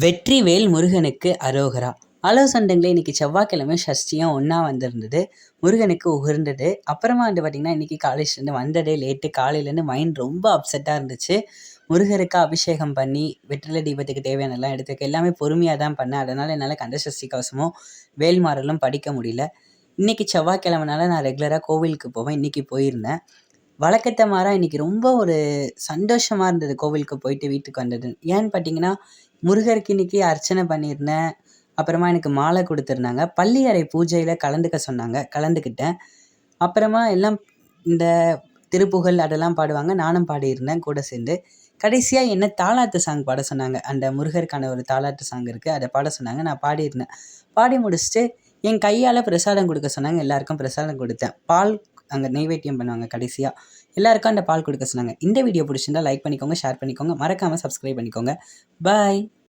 வெற்றிவேல் முருகனுக்கு அரோகரா. ஹலோ சொந்தங்களே, இன்னைக்கு செவ்வாய்க்கிழமை சஷ்டியும் ஒன்றா வந்திருந்தது. முருகனுக்கு உகர்ந்தது. அப்புறமா பார்த்தீங்கன்னா, இன்றைக்கி காலேஜ்லேருந்து வந்ததே லேட்டு. காலையிலேருந்து மைண்ட் ரொம்ப அப்செட்டாக இருந்துச்சு. முருகருக்கு அபிஷேகம் பண்ணி வெற்றிலை தீபத்துக்கு தேவையானலாம் எடுத்துக்க எல்லாமே பொறுமையாக தான் பண்ணேன். அதனால் என்னால் கந்த சஷ்டி கவசமும் வேல்மாறலும் படிக்க முடியல. இன்றைக்கி செவ்வாய்க்கிழமைனால நான் ரெகுலராக கோவிலுக்கு போவேன். இன்றைக்கி போயிருந்தேன். வழக்கத்தை மாறா இன்றைக்கி ரொம்ப ஒரு சந்தோஷமாக இருந்தது கோவிலுக்கு போயிட்டு வீட்டுக்கு வந்தது. ஏன்னு பார்த்தீங்கன்னா, முருகருக்கு இன்றைக்கி அர்ச்சனை பண்ணியிருந்தேன். அப்புறமா எனக்கு மாலை கொடுத்துருந்தாங்க. பள்ளி அறை பூஜையில் கலந்துக்க சொன்னாங்க, கலந்துக்கிட்டேன். அப்புறமா எல்லாம் இந்த திருப்புகழ் அதெல்லாம் பாடுவாங்க, நானும் பாடியிருந்தேன் கூட சேர்ந்து. கடைசியாக என்ன தாலாட்டு சாங் பாட சொன்னாங்க. அந்த முருகருக்கான ஒரு தாலாட்டு சாங் இருக்குது, அதை பாட சொன்னாங்க. நான் பாடியிருந்தேன். பாடி முடிச்சுட்டு என் கையால் பிரசாதம் கொடுக்க சொன்னாங்க. எல்லாருக்கும் பிரசாதம் கொடுத்தேன். பால் அங்கே நெய்வேத்தியம் பண்ணுவாங்க கடைசியாக. எல்லாருக்கும் அந்த பால் கொடுக்க சொன்னாங்க. இந்த வீடியோ பிடிச்சிருந்தா லைக் பண்ணிக்கோங்க, ஷேர் பண்ணிக்கோங்க, மறக்காமல் சப்ஸ்கிரைப் பண்ணிக்கோங்க. பாய்.